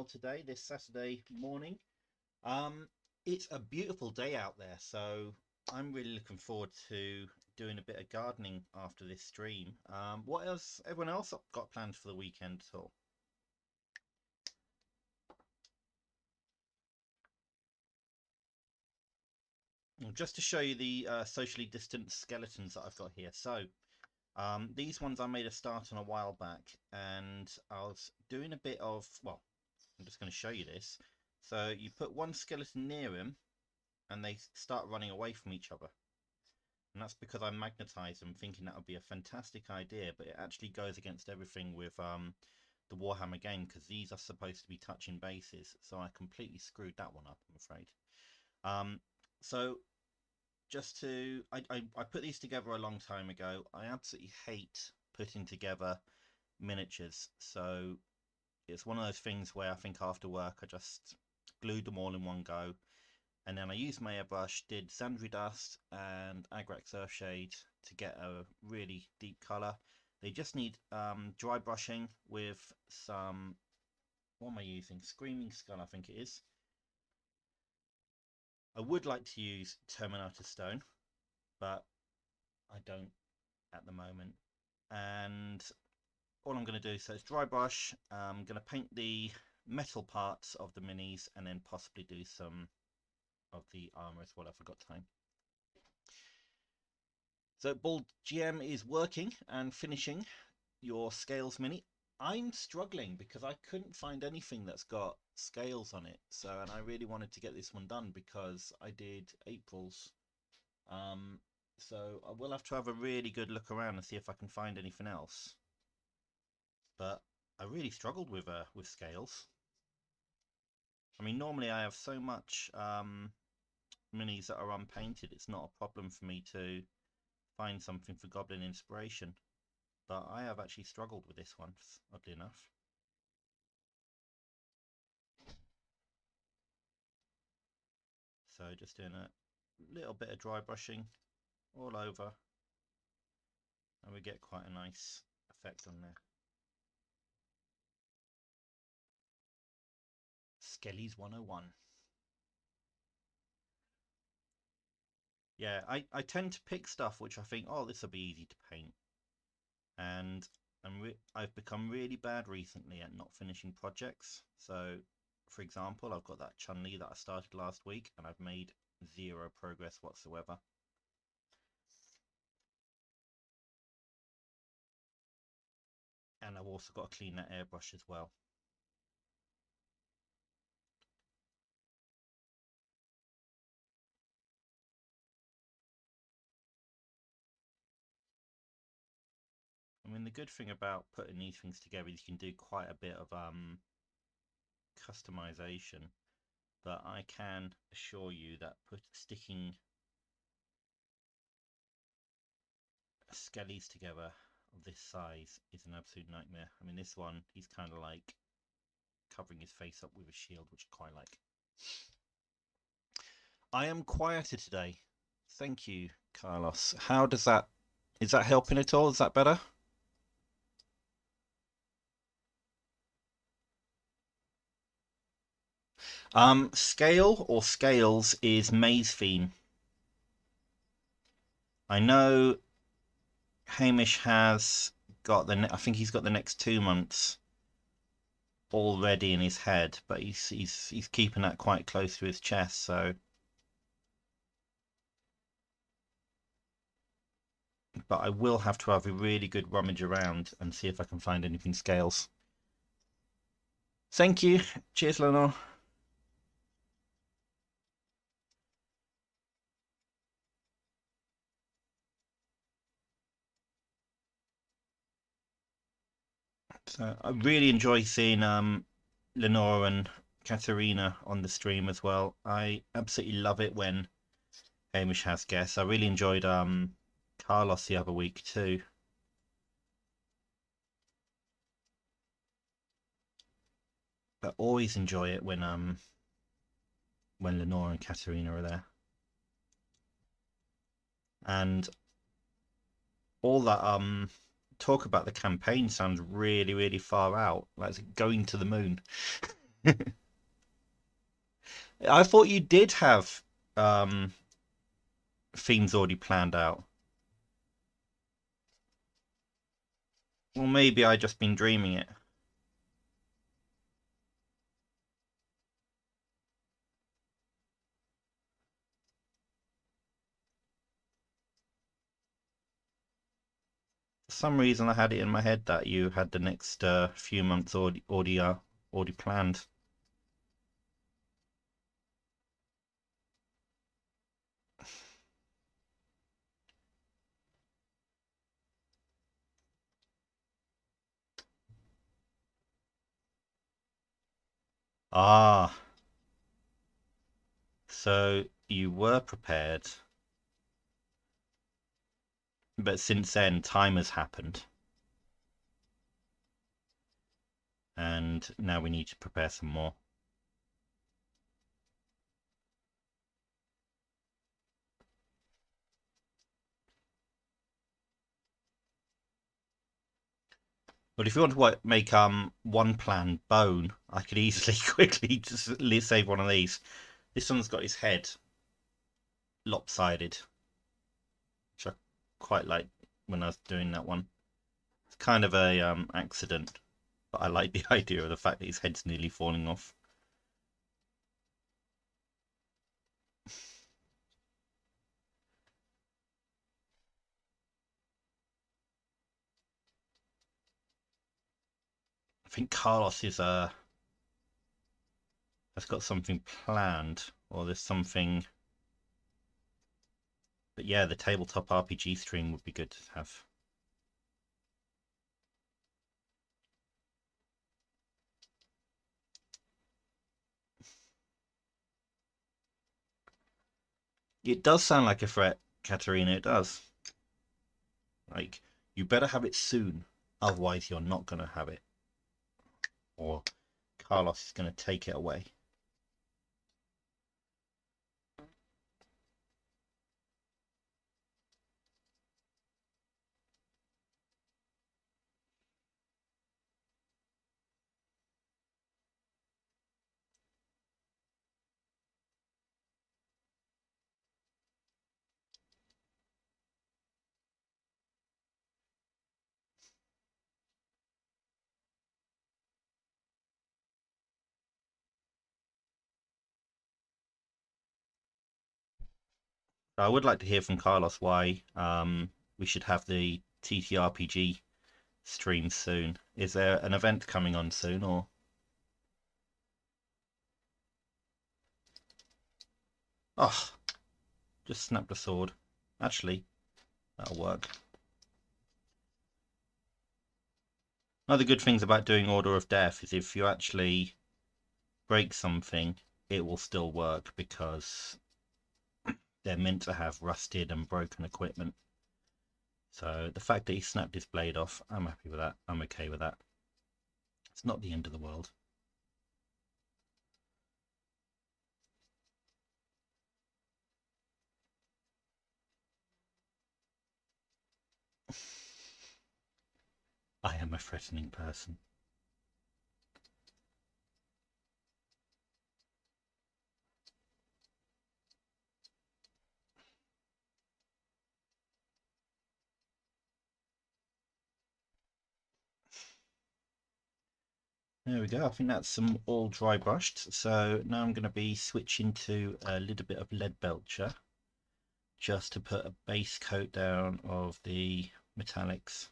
today, this Saturday morning. Um, it's a beautiful day out there, so I'm really looking forward to doing a bit of gardening after this stream. What else? Everyone else got planned for the weekend at all? Well, just to show you the socially distant skeletons that I've got here. So these ones I made a start on a while back, and I was doing a bit of, well, I'm just going to show you this. So you put one skeleton near him, and they start running away from each other. And that's because I magnetized them, thinking that would be a fantastic idea, but it actually goes against everything with the Warhammer game, because these are supposed to be touching bases. So I completely screwed that one up, I'm afraid. So just to, I put these together a long time ago. I absolutely hate putting together miniatures. So it's one of those things where I think after work I just glued them all in one go. And then I used my airbrush, did Sandry Dust and Agrax Earthshade to get a really deep colour. They just need dry brushing with some, what am I using? Screaming Skull, I think it is. I would like to use Terminator Stone, but I don't at the moment. And all I'm going to do, so it's dry brush. I'm going to paint the metal parts of the minis and then possibly do some of the armor as well if I've got time. So Bald GM is working and finishing your scales mini. I'm struggling because I couldn't find anything that's got scales on it. So, and I really wanted to get this one done because I did April's. So I will have to have a really good look around and see if I can find anything else. But I really struggled with scales. I mean, normally I have so much minis that are unpainted, it's not a problem for me to find something for Goblin inspiration, but I have actually struggled with this one, oddly enough. So just doing a little bit of dry brushing all over, and we get quite a nice effect on there. Skellies 101. Yeah, I tend to pick stuff which I think, oh, this will be easy to paint. And I've become really bad recently at not finishing projects. So, for example, I've got that Chun-Li that I started last week, and I've made zero progress whatsoever. And I've also got to clean that airbrush as well. I mean, the good thing about putting these things together is you can do quite a bit of customization, but I can assure you that sticking skellies together of this size is an absolute nightmare. I mean, this one, he's kind of like covering his face up with a shield, which I quite like. I am quieter today. Thank you, Carlos. How does that, is that helping at all? Is that better? Scale or Scales is May's theme. I know Hamish has got I think he's got the next 2 months already in his head, but he's keeping that quite close to his chest, so. But I will have to have a really good rummage around and see if I can find anything Scales. Thank you. Cheers, Lenore. So I really enjoy seeing Lenore and Katerina on the stream as well. I absolutely love it when Hamish has guests. I really enjoyed Carlos the other week too. But always enjoy it when Lenore and Katerina are there. And all that talk about the campaign sounds really, really far out. Like it's going to the moon. I thought you did have um, themes already planned out. Well, maybe I just been dreaming it. For some reason, I had it in my head that you had the next few months already planned. Ah, so you were prepared, but since then, time has happened, and now we need to prepare some more. But if you want to make one plan bone, I could easily quickly just save one of these. This one's got his head lopsided, which I quite like when I was doing that one. It's kind of a accident, but I like the idea of the fact that his head's nearly falling off. I think Carlos is has got something planned, or there's something. But yeah, the tabletop RPG stream would be good to have. It does sound like a threat, Katerina. It does. Like, you better have it soon, otherwise you're not gonna have it, or Carlos is gonna take it away. So I would like to hear from Carlos why we should have the TTRPG stream soon. Is there an event coming on soon, or? Oh, just snap the sword. Actually, that'll work. One of the good things about doing Order of Death is if you actually break something, it will still work because they're meant to have rusted and broken equipment. So the fact that he snapped his blade off, I'm happy with that. I'm okay with that. It's not the end of the world. I am a threatening person. There we go. I think that's some all dry brushed. So now I'm going to be switching to a little bit of lead belcher just to put a base coat down of the metallics.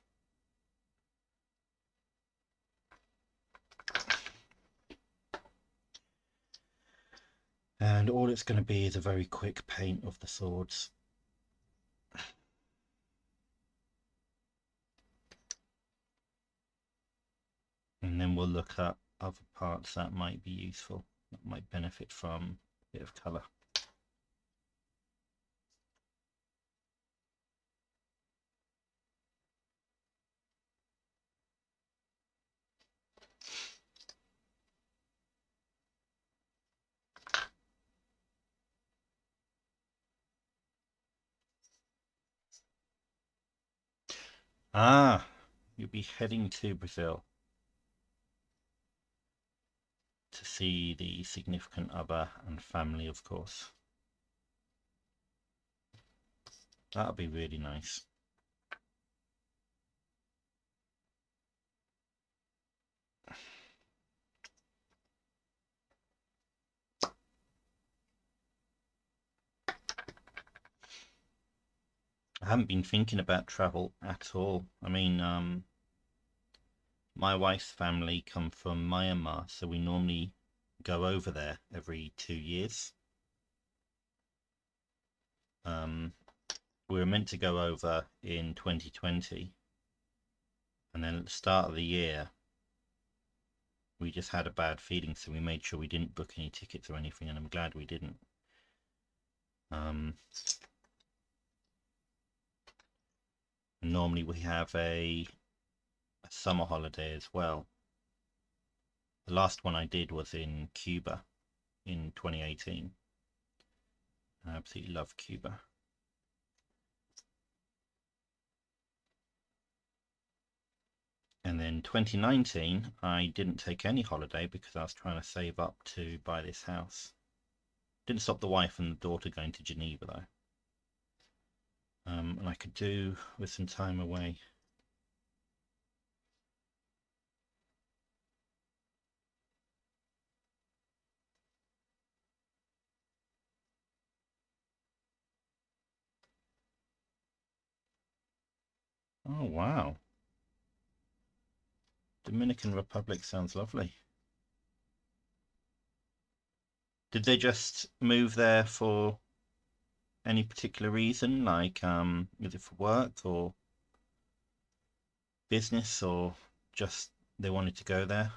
And all it's going to be is a very quick paint of the swords. And then we'll look at other parts that might be useful, that might benefit from a bit of colour. Ah, you'll be heading to Brazil to see the significant other and family, of course. That'll be really nice. I haven't been thinking about travel at all. I mean, my wife's family come from Myanmar, so we normally go over there every 2 years. We were meant to go over in 2020, and then at the start of the year, we just had a bad feeling, so we made sure we didn't book any tickets or anything, and I'm glad we didn't. Normally we have a summer holiday as well. The last one I did was in Cuba in 2018. I absolutely love Cuba. And then 2019, I didn't take any holiday because I was trying to save up to buy this house. Didn't stop the wife and the daughter going to Geneva though. And I could do with some time away. Oh wow. Dominican Republic sounds lovely. Did they just move there for any particular reason? Like, is it for work or business, or just they wanted to go there?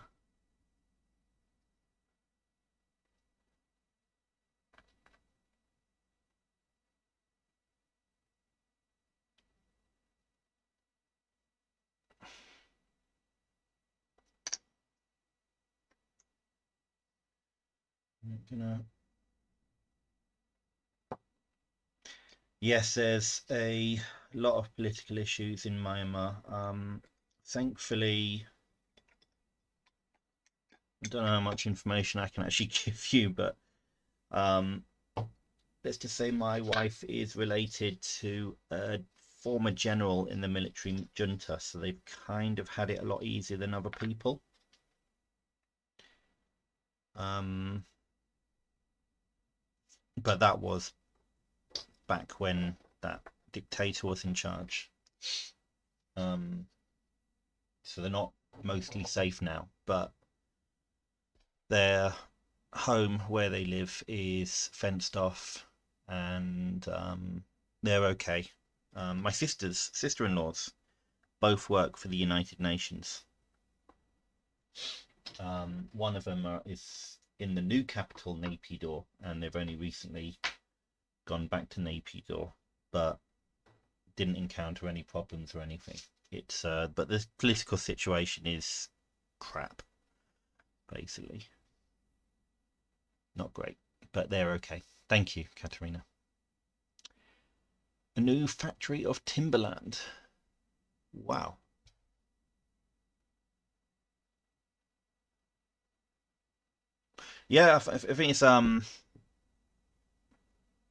I'm gonna... Yes, there's a lot of political issues in Myanmar. Thankfully, I don't know how much information I can actually give you, but let's just say my wife is related to a former general in the military junta, so they've kind of had it a lot easier than other people. But that was back when that dictator was in charge. So they're not mostly safe now, but their home where they live is fenced off, and they're okay. My sister-in-laws both work for the United Nations. One of them is in the new capital, Naypyidaw, and they've only recently gone back to Naypyidaw, but didn't encounter any problems or anything. It's but the political situation is crap, basically. Not great, but they're okay. Thank you, Katerina. A new factory of timberland. Wow. Yeah, I think it's I'm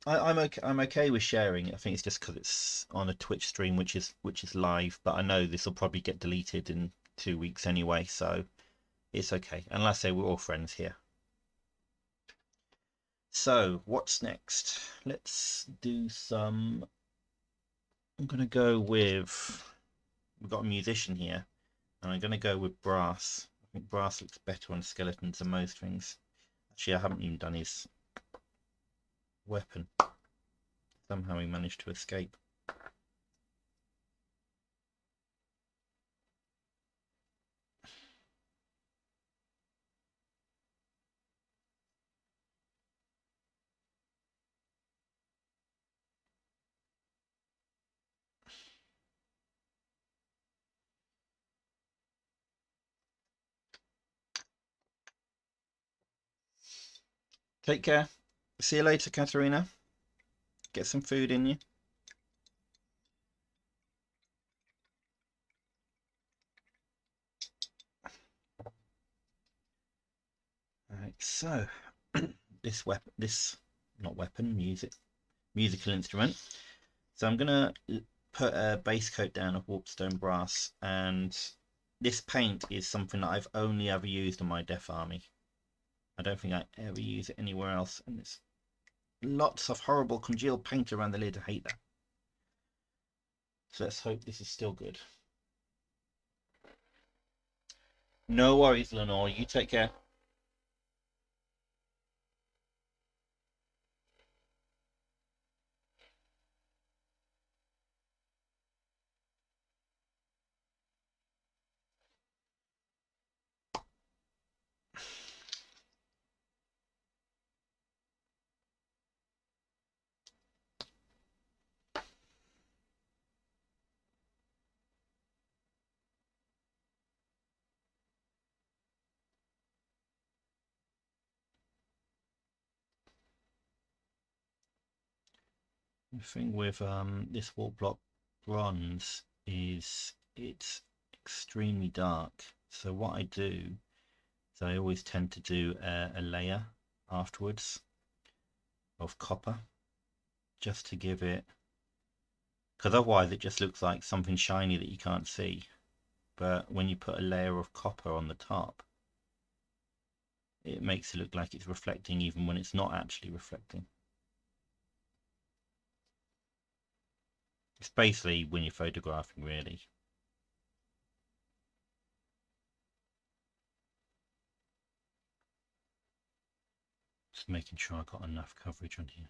okay. I'm okay with sharing. I think it's just because it's on a Twitch stream, which is live. But I know this will probably get deleted in 2 weeks anyway, so it's okay. And let's say we're all friends here. So what's next? Let's do some. I'm gonna go with. We've got a musician here, and I'm gonna go with brass. I think brass looks better on skeletons than most things. Actually, I haven't even done his weapon. Somehow he managed to escape. Take care. See you later, Katharina. Get some food in you. All right. So musical instrument. So I'm gonna put a base coat down of warpstone brass, and this paint is something that I've only ever used on my Death Army. I don't think I ever use it anywhere else, and it's lots of horrible congealed paint around the lid. I hate that. So let's hope this is still good. No worries, Lenore. You take care. The thing with this wall block bronze is it's extremely dark. So what I do is I always tend to do a layer afterwards of copper, just to give it, because otherwise it just looks like something shiny that you can't see. But when you put a layer of copper on the top, it makes it look like it's reflecting even when it's not actually reflecting. It's basically when you're photographing, really. Just making sure I got enough coverage on here.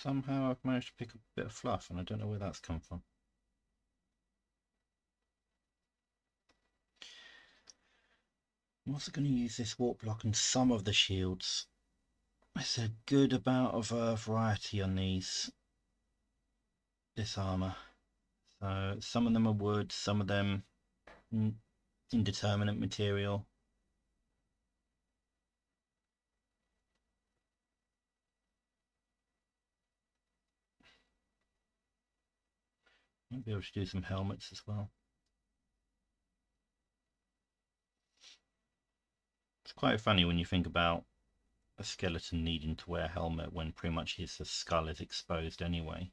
Somehow I've managed to pick up a bit of fluff, and I don't know where that's come from. I'm also going to use this warp block on some of the shields. It's a good amount of variety on this armor. So some of them are wood, some of them indeterminate material. Might be able to do some helmets as well. It's quite funny when you think about a skeleton needing to wear a helmet when pretty much his skull is exposed anyway.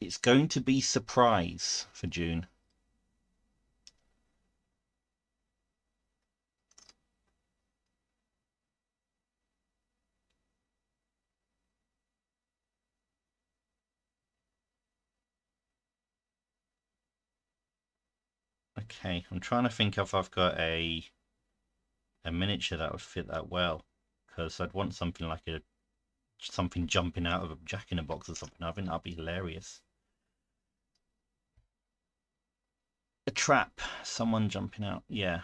It's going to be surprise for June. Okay, I'm trying to think if I've got a miniature that would fit that well, because I'd want something like something jumping out of a jack-in-a-box or something. I think that'd be hilarious. A trap, someone jumping out, yeah.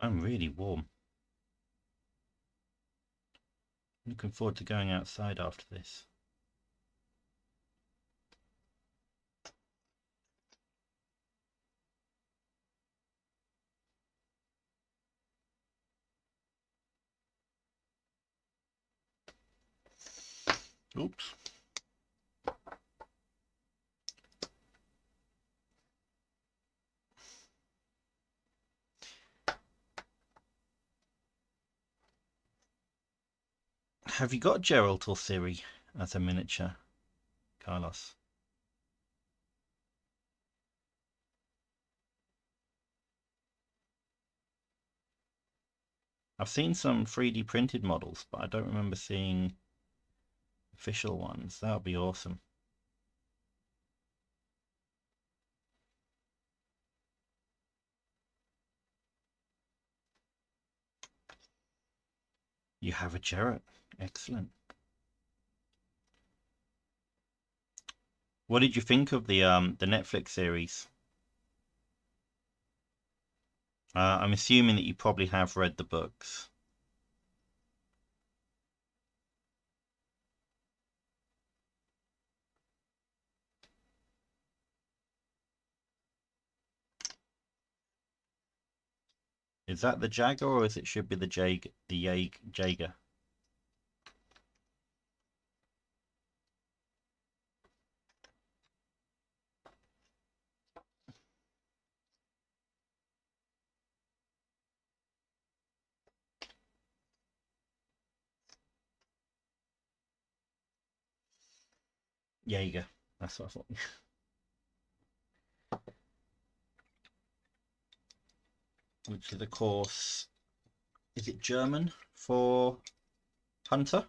I'm really warm. Looking forward to going outside after this. Oops. Have you got Geralt or Ciri as a miniature, Carlos? I've seen some 3D printed models, but I don't remember seeing official ones. That would be awesome. You have a Geralt. Excellent. What did you think of the Netflix series? I'm assuming that you probably have read the books. Is that the Jagger or is it should be the Jaeger? Jaeger. That's what I thought. Which is, of course, is it German for hunter?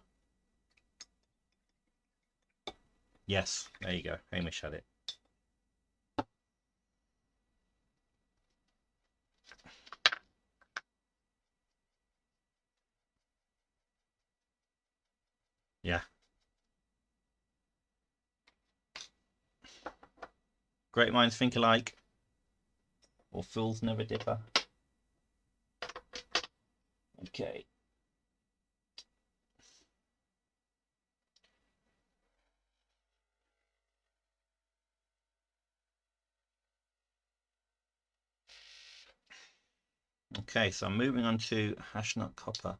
Yes, there you go. Hamish had it. Yeah. Great minds think alike, or fools never differ. Okay. Okay, so I'm moving on to Hashnut Copper,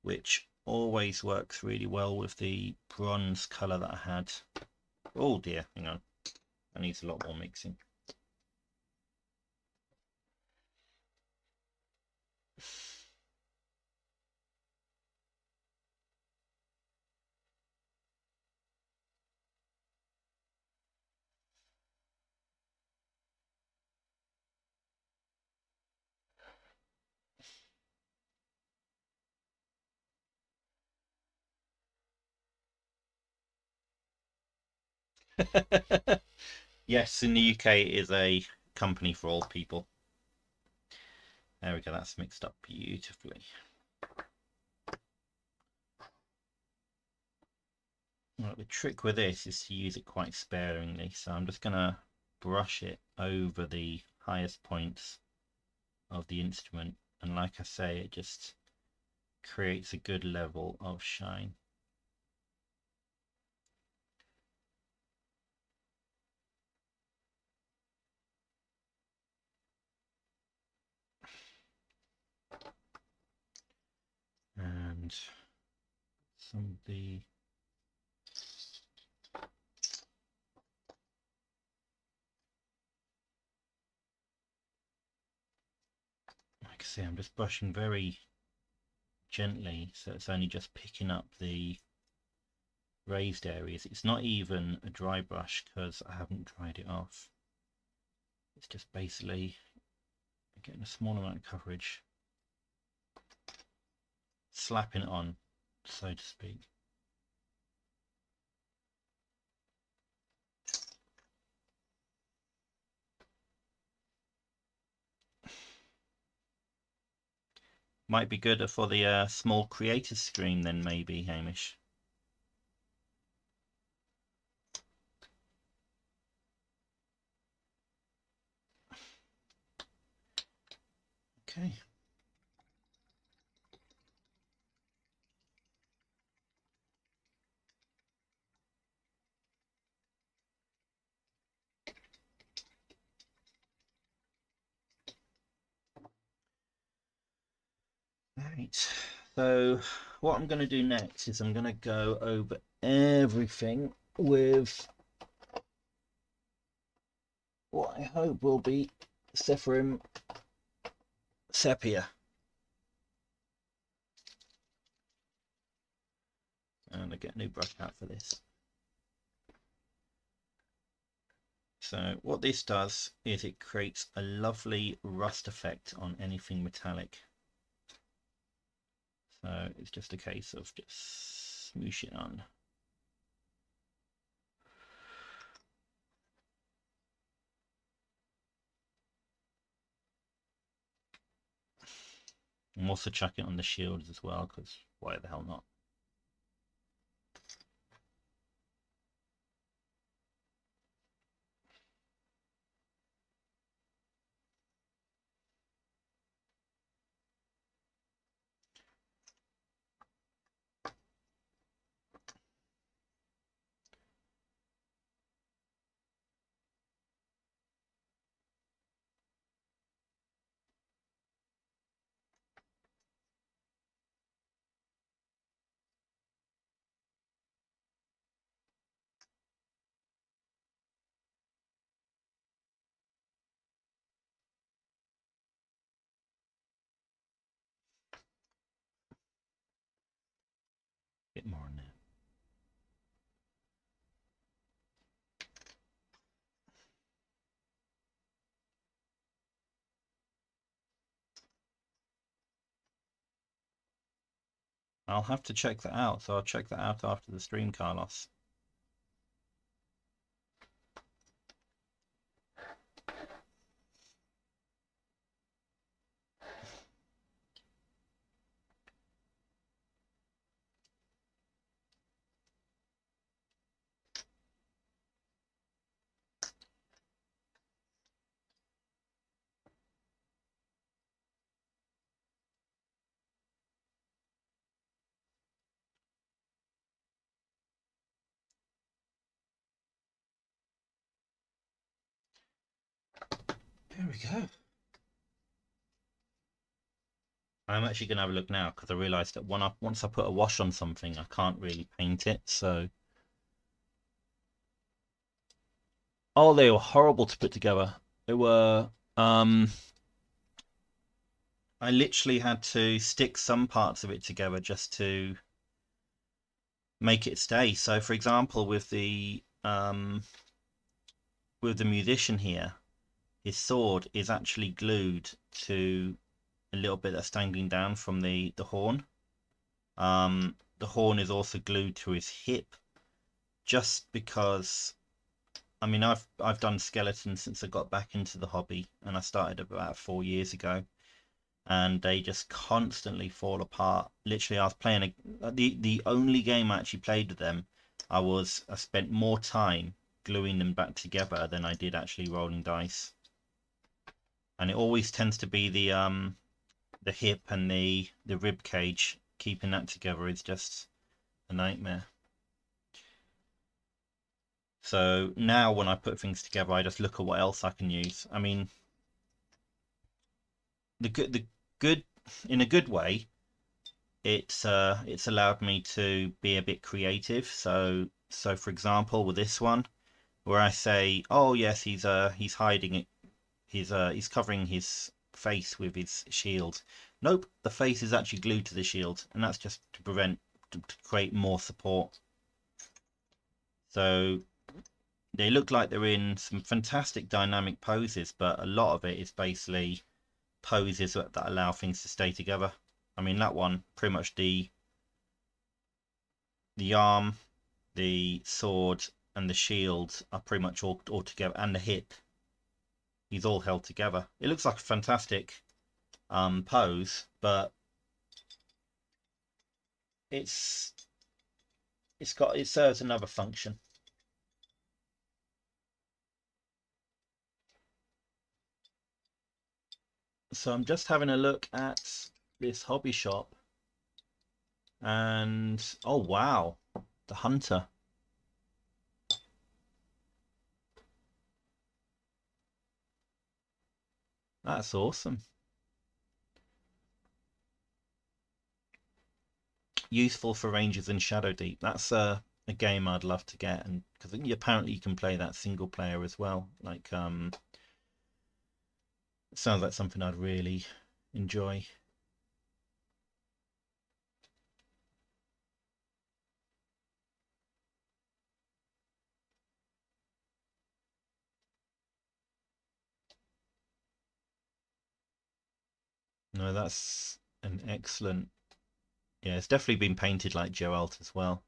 which always works really well with the bronze colour that I had. Oh dear, hang on. That needs a lot more mixing. Yes, in the UK it is a company for old people. There we go, that's mixed up beautifully. Right, the trick with this is to use it quite sparingly, so I'm just going to brush it over the highest points of the instrument, and like I say, it just creates a good level of shine. And some of the like I say, I'm just brushing very gently, so it's only just picking up the raised areas. It's not even a dry brush because I haven't dried it off. It's just basically getting a small amount of coverage, slapping it on, so to speak. Might be good for the small creator screen then, maybe, Hamish. Okay. Right. So what I'm going to do next is I'm going to go over everything with what I hope will be Sephirim Sepia. And I get a new brush out for this. So what this does is it creates a lovely rust effect on anything metallic. So it's just a case of just smoosh it on. I'm also chucking it on the shields as well, because why the hell not? Bit more on there. I'll have to check that out, so I'll check that out after the stream, Carlos. There we go. I'm actually going to have a look now because I realised that once I put a wash on something, I can't really paint it. So, oh, they were horrible to put together. They were. I literally had to stick some parts of it together just to make it stay. So, for example, with the musician here, his sword is actually glued to a little bit that's dangling down from the horn. The horn is also glued to his hip, just because. I mean, I've done skeletons since I got back into the hobby, and I started about 4 years ago, and they just constantly fall apart. Literally, I was playing the only game I actually played with them. I spent more time gluing them back together than I did actually rolling dice, and it always tends to be the hip and the rib cage. Keeping that together is just a nightmare. So now when I put things together, I just look at what else I can use. I mean, the good in a good way, it's allowed me to be a bit creative. So for example, with this one, where I say, oh yes, he's hiding it, he's covering his face with his shield. Nope, the face is actually glued to the shield, and that's just to create more support. So they look like they're in some fantastic dynamic poses, but a lot of it is basically poses that allow things to stay together. I mean, that one, pretty much the arm, the sword, and the shield are pretty much all together, and the hip. He's all held together. It looks like a fantastic pose, but it serves another function. So I'm just having a look at this hobby shop, and oh wow, the hunter. That's awesome. Useful for Rangers in Shadow Deep. That's a game I'd love to get, and because apparently you can play that single player as well. Like it sounds like something I'd really enjoy. No, that's an excellent. Yeah, it's definitely been painted like Geralt as well.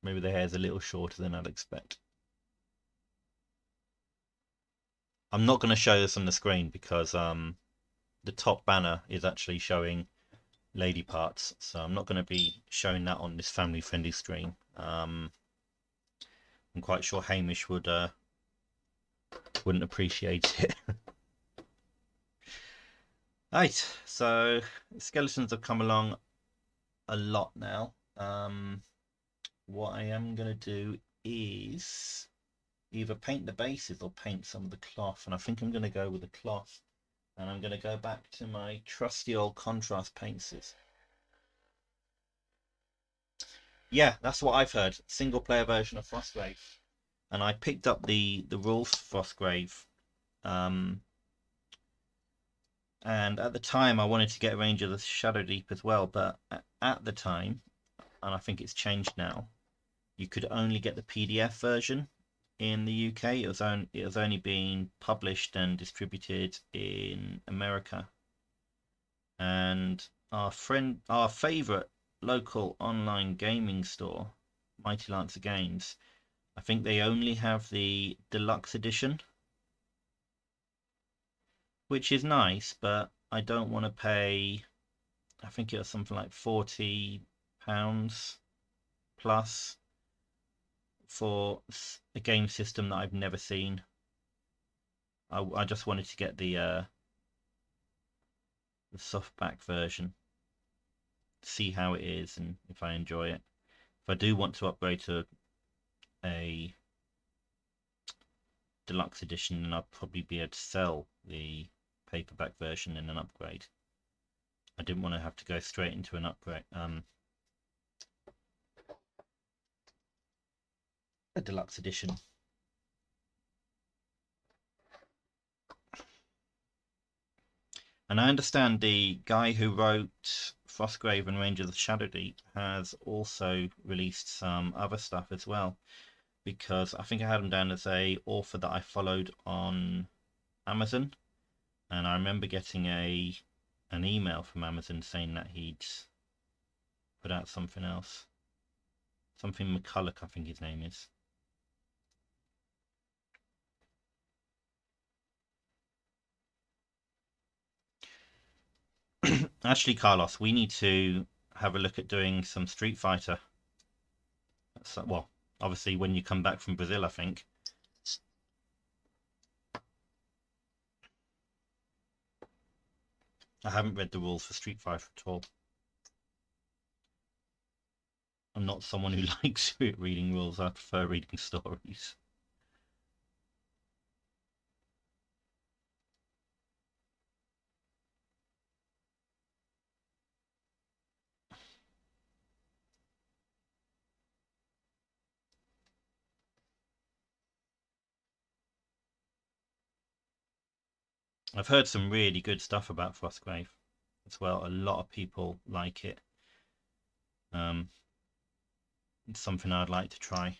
Maybe the hair's a little shorter than I'd expect. I'm not going to show this on the screen because the top banner is actually showing lady parts, so I'm not going to be showing that on this family-friendly screen. I'm quite sure Hamish wouldn't appreciate it. Right, so skeletons have come along a lot now. What I am going to do is either paint the bases or paint some of the cloth, and I think I'm going to go with the cloth, and I'm going to go back to my trusty old contrast paints. Yeah, that's what I've heard. Single player version of Frostgrave, and I picked up the rules for Frostgrave, and at the time I wanted to get a range of the Shadow Deep as well, but at the time, and I think it's changed now, you could only get the PDF version in the UK. It was only being published and distributed in America. And our favorite local online gaming store, Mighty Lancer Games, I think they only have the deluxe edition, which is nice, but I don't want to pay. I think it was something like £40 plus for a game system that I've never seen. I just wanted to get the softback version, see how it is, and if I enjoy it. If I do want to upgrade to a deluxe edition, then I'll probably be able to sell the paperback version in an upgrade. I didn't want to have to go straight into an upgrade, a deluxe edition. And I understand the guy who wrote Frostgrave and Ranger of the Shadowdeep has also released some other stuff as well, because I think I had him down as a author that I followed on Amazon, and I remember getting an email from Amazon saying that he'd put out something else, something McCulloch, I think his name is. Actually, Carlos, we need to have a look at doing some Street Fighter. So, well, obviously when you come back from Brazil, I think. I haven't read the rules for Street Fighter at all. I'm not someone who likes reading rules. I prefer reading stories. I've heard some really good stuff about Frostgrave as well. A lot of people like it. Um, it's something I'd like to try.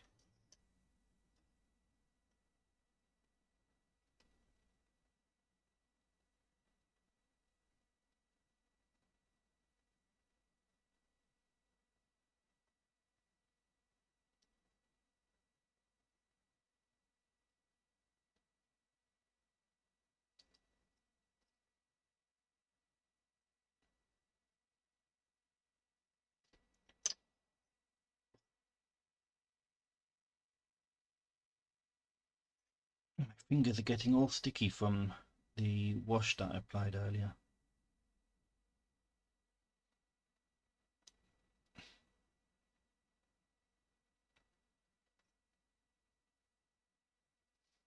My fingers are getting all sticky from the wash that I applied earlier.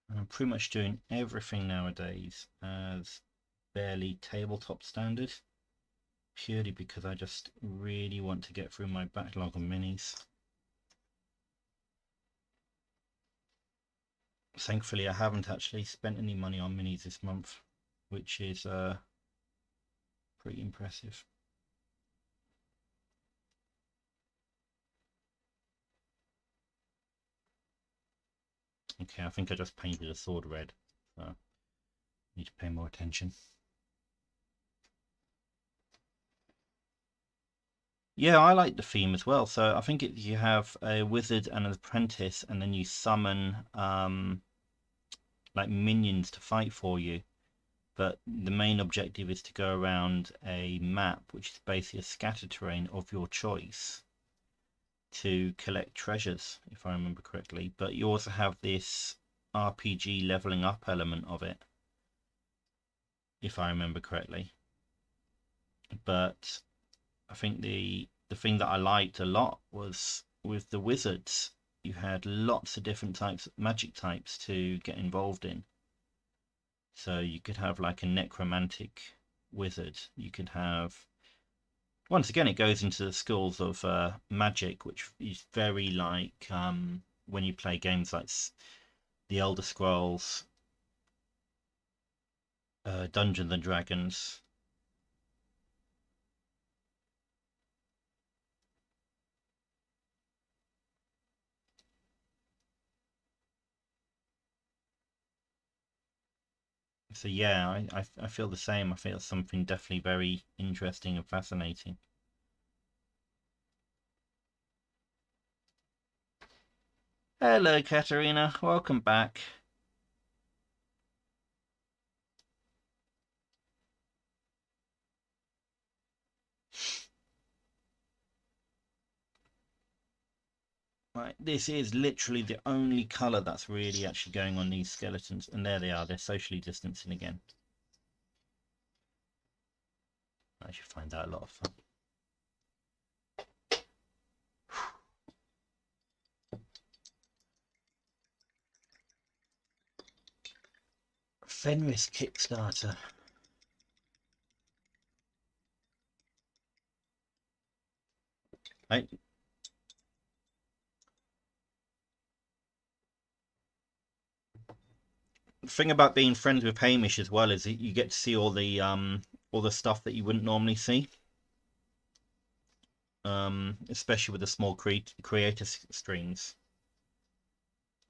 I'm pretty much doing everything nowadays as barely tabletop standard, purely because I just really want to get through my backlog of minis. Thankfully, I haven't actually spent any money on minis this month, which is pretty impressive. Okay, I think I just painted a sword red, so I need to pay more attention. Yeah, I like the theme as well. So I think you have a wizard and an apprentice, and then you summon like minions to fight for you. But the main objective is to go around a map, which is basically a scatter terrain of your choice, to collect treasures, if I remember correctly. But you also have this RPG leveling up element of it, if I remember correctly. But I think the thing that I liked a lot was with the wizards, you had lots of different types of magic types to get involved in. So you could have like a necromantic wizard. You could have, once again, it goes into the schools of magic, which is very like when you play games like the Elder Scrolls, Dungeons and Dragons. So yeah, I feel the same. I feel it's something definitely very interesting and fascinating. Hello, Katerina. Welcome back. Right, this is literally the only colour that's really actually going on these skeletons. And there they are. They're socially distancing again. I should find that a lot of fun. Fenris Kickstarter. Right. The thing about being friends with Hamish as well is that you get to see all the stuff that you wouldn't normally see. Especially with the small creator streams.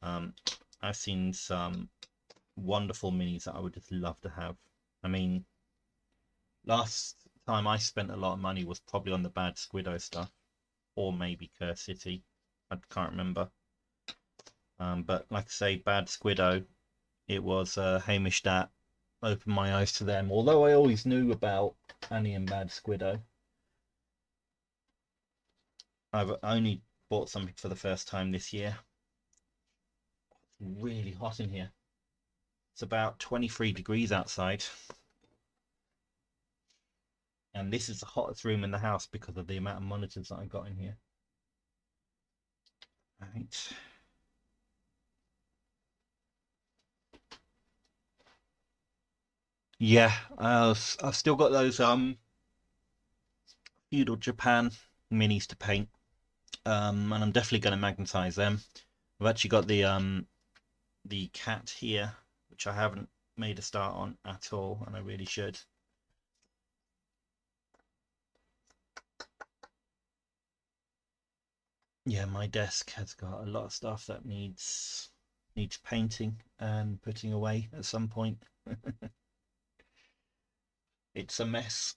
I've seen some wonderful minis that I would just love to have. I mean, last time I spent a lot of money was probably on the Bad Squiddo stuff, or maybe Curse City. I can't remember. But like I say, Bad Squiddo, it was Hamish that opened my eyes to them. Although I always knew about Annie and Bad Squiddo, I've only bought something for the first time this year. It's really hot in here. It's about 23 degrees outside. And this is the hottest room in the house because of the amount of monitors that I've got in here. Right. Yeah, I've still got those feudal Japan minis to paint. And I'm definitely going to magnetize them. I've actually got the cat here, which I haven't made a start on at all, and I really should. Yeah, my desk has got a lot of stuff that needs painting and putting away at some point. It's a mess.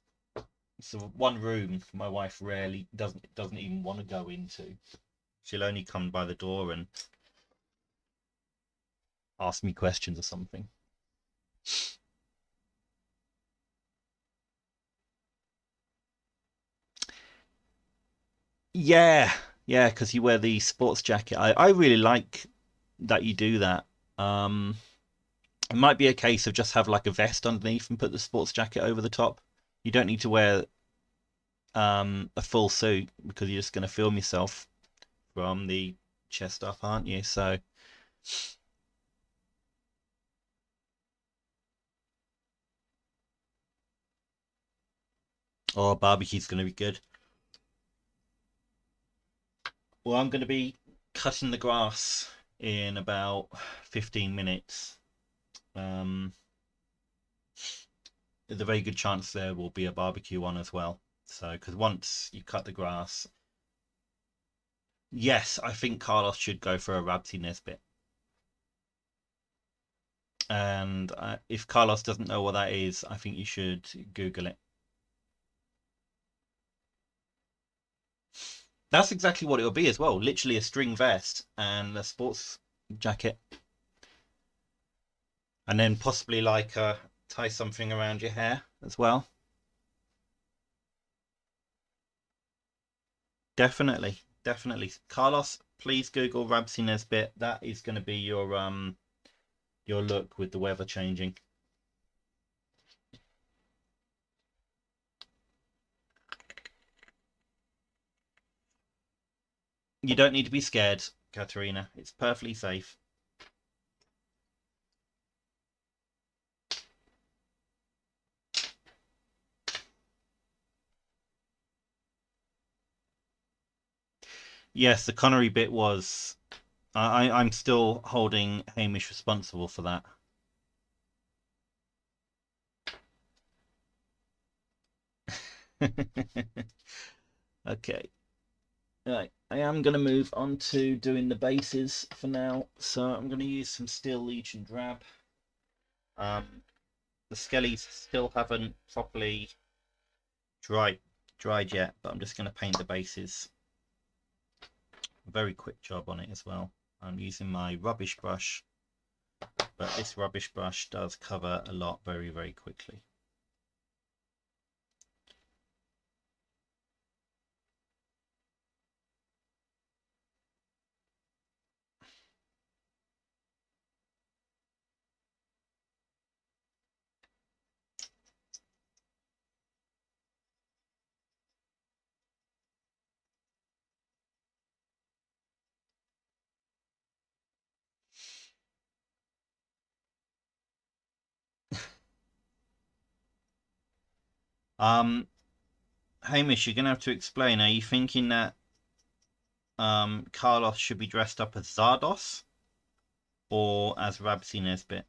It's one room my wife rarely doesn't even want to go into. She'll only come by the door and ask me questions or something. Yeah, yeah, because you wear the sports jacket. I really like that you do that. Um, it might be a case of just have like a vest underneath and put the sports jacket over the top. You don't need to wear a full suit because you're just going to film yourself from the chest up, aren't you? So, oh, barbecue's going to be good. Well, I'm going to be cutting the grass in about 15 minutes. Um, there's a very good chance there will be a barbecue on as well. So, because once you cut the grass, yes, I think Carlos should go for a Rabsy Nesbit. And if Carlos doesn't know what that is, I think you should Google it. That's exactly what it'll be as well. Literally a string vest and a sports jacket, and then possibly like tie something around your hair as well. Definitely, definitely. Carlos, please Google Rabsy Nesbit. That is going to be your look with the weather changing. You don't need to be scared, Katerina. It's perfectly safe. Yes, the Connery bit was. I'm still holding Hamish responsible for that. Okay. Right. I am going to move on to doing the bases for now. So I'm going to use some Steel Legion Drab. The skellies still haven't properly dried yet, but I'm just going to paint the bases. A very quick job on it as well. I'm using my rubbish brush, but this rubbish brush does cover a lot very, very quickly. Um, Hamish, you're gonna have to explain. Are you thinking that Carlos should be dressed up as Zardos or as Rabsy Nesbit?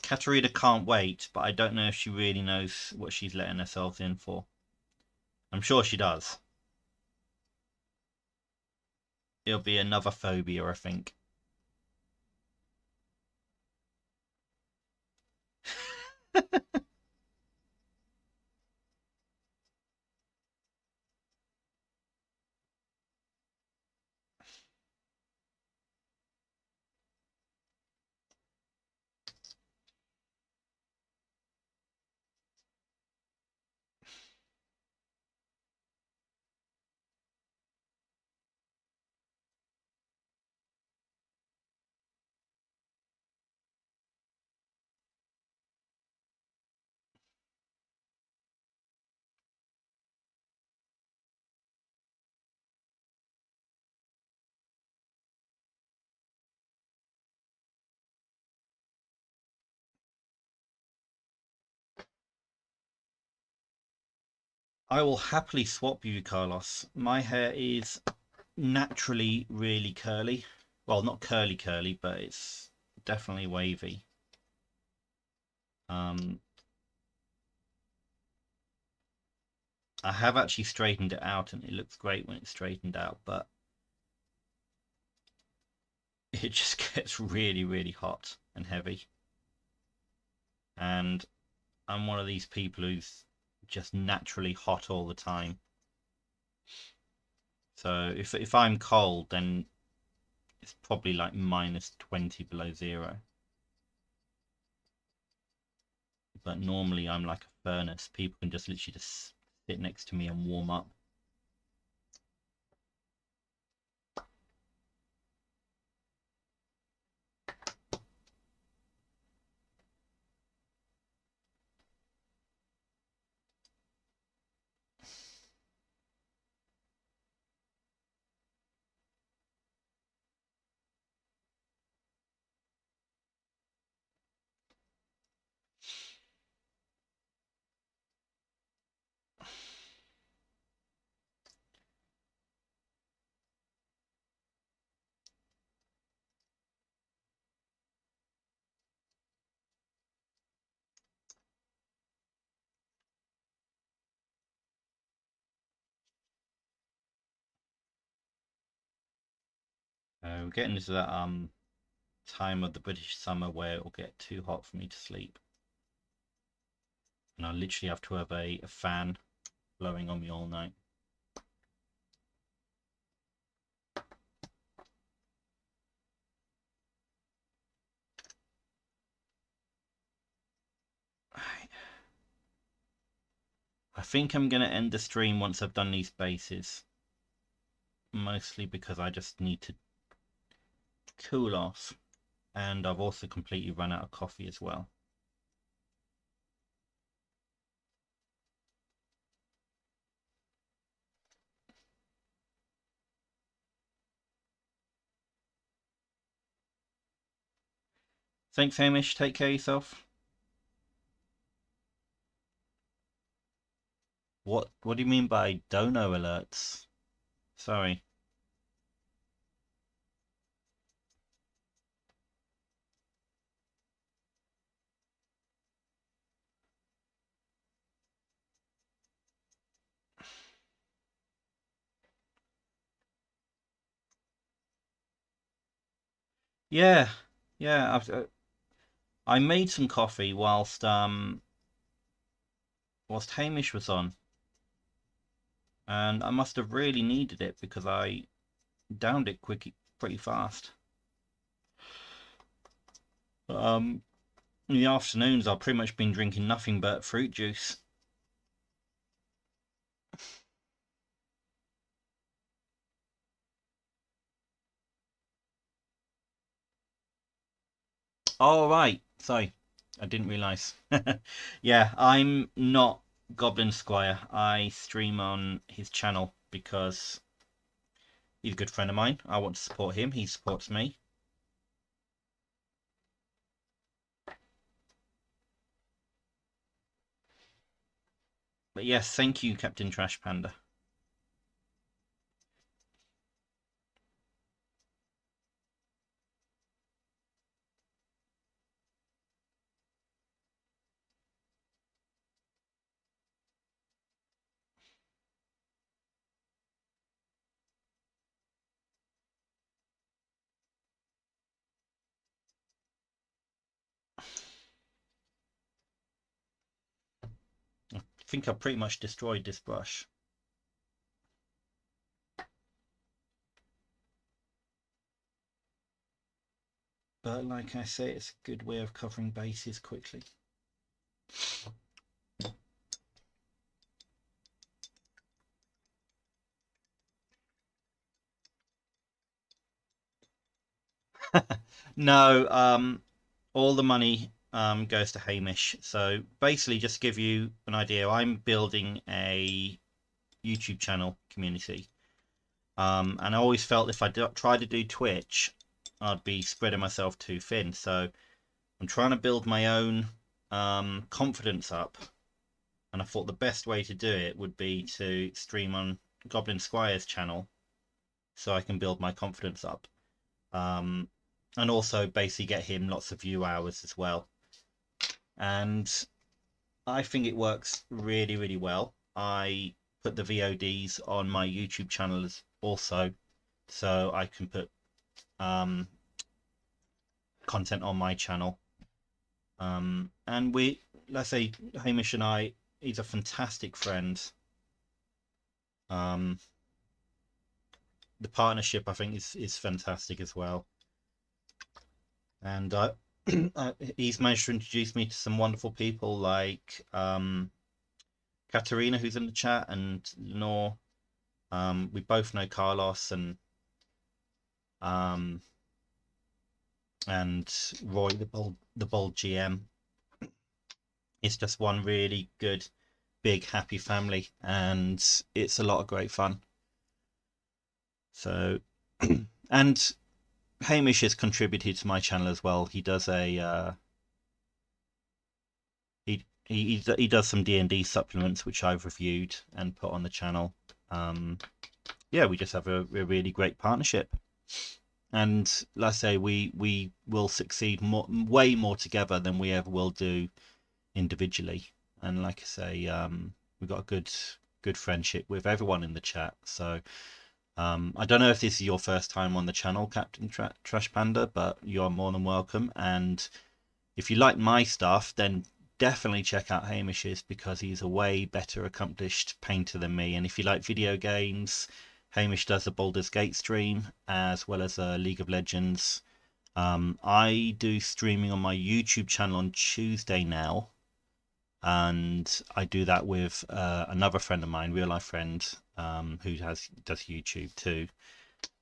Katerina can't wait, but I don't know if she really knows what she's letting herself in for. I'm sure she does. It'll be another phobia, I think. I will happily swap you, Carlos. My hair is naturally really curly. Well, not curly curly, but it's definitely wavy. Um, I have actually straightened it out, and it looks great when it's straightened out, but it just gets really, really hot and heavy. And I'm one of these people who's just naturally hot all the time. So if I'm cold, then it's probably like -20 below zero. But normally I'm like a furnace. People can just literally just sit next to me and warm up. we're getting into that time of the British summer where it will get too hot for me to sleep. And I literally have to have a fan blowing on me all night. Right. I think I'm going to end the stream once I've done these bases. Mostly because I just need to cool off. And I've also completely run out of coffee as well. Thanks, Hamish. Take care of yourself. What do you mean by dono alerts? Sorry. Yeah, yeah. I made some coffee whilst Hamish was on, and I must have really needed it because I downed it pretty fast. In the afternoons, I've pretty much been drinking nothing but fruit juice. Oh, right. Sorry, I didn't realise. Yeah, I'm not Goblin Squire. I stream on his channel because he's a good friend of mine. I want to support him. He supports me. But yes, thank you, Captain Trash Panda. I think I pretty much destroyed this brush. But like I say, it's a good way of covering bases quickly. No, all the money goes to Hamish. So basically, just to give you an idea, I'm building a YouTube channel community. And I always felt if I tried to do Twitch, I'd be spreading myself too thin. So I'm trying to build my own confidence up. And I thought the best way to do it would be to stream on Goblin Squire's channel so I can build my confidence up. And also basically get him lots of view hours as well. And I think it works really, really well. I put the VODs on my YouTube channel also, so I can put content on my channel. And let's say Hamish and I, he's a fantastic friend. The partnership I think is fantastic as well. And he's managed to introduce me to some wonderful people like Katerina, who's in the chat, and Lenore. We both know Carlos and Roy, the bold GM. It's just one really good, big, happy family, and it's a lot of great fun. So, and Hamish has contributed to my channel as well. He does a he does some D&D supplements which I've reviewed and put on the channel. Yeah, we just have a really great partnership, and let's say we will succeed way more together than we ever will do individually. And like I say, we've got a good friendship with everyone in the chat. So I don't know if this is your first time on the channel, Captain Trash Panda, but you're more than welcome. And if you like my stuff, then definitely check out Hamish's, because he's a way better accomplished painter than me. And if you like video games, Hamish does a Baldur's Gate stream as well as a League of Legends. I do streaming on my YouTube channel on Tuesday now, and I do that with another friend of mine, real life friend, who does YouTube too.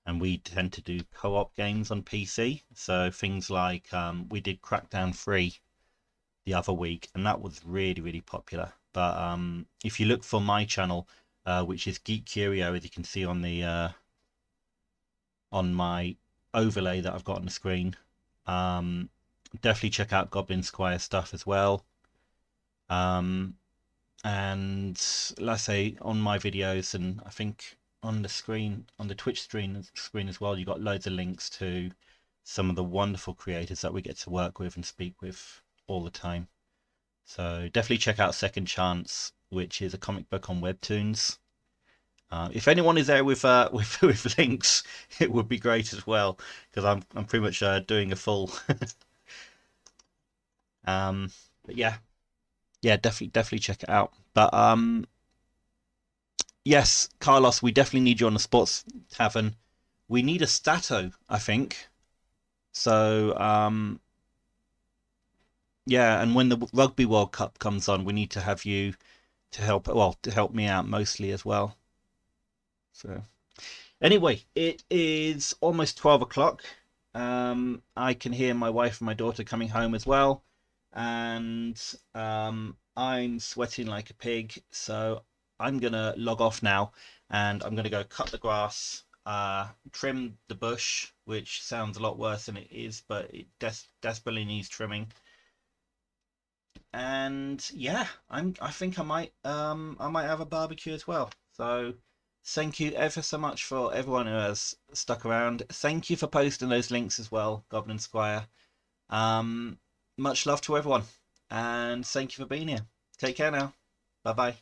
And we tend to do co-op games on PC. So things like we did Crackdown 3 the other week, and that was really, really popular. But if you look for my channel, which is Geek Curio, as you can see on the on my overlay that I've got on the screen, definitely check out Goblin Squire stuff as well. And let's say on my videos, and I think on the screen, on the Twitch screen as well, you got loads of links to some of the wonderful creators that we get to work with and speak with all the time. So definitely check out Second Chance, which is a comic book on Webtoons. If anyone is there with with links, it would be great as well, because I'm pretty much doing a full. But yeah, definitely check it out. But yes, Carlos, we definitely need you on the Sports Tavern. We need a Stato, I think. So yeah, and when the Rugby World Cup comes on, we need to have you to help. Well, to help me out mostly as well. So anyway, it is almost 12 o'clock. I can hear my wife and my daughter coming home as well, and I'm sweating like a pig. So I'm gonna log off now, and I'm gonna go cut the grass, trim the bush, which sounds a lot worse than it is, but it desperately needs trimming. And yeah, I think I might have a barbecue as well. So thank you ever so much for everyone who has stuck around. Thank you for posting those links as well, Goblin Squire. Much love to everyone, and thank you for being here. Take care now. Bye bye.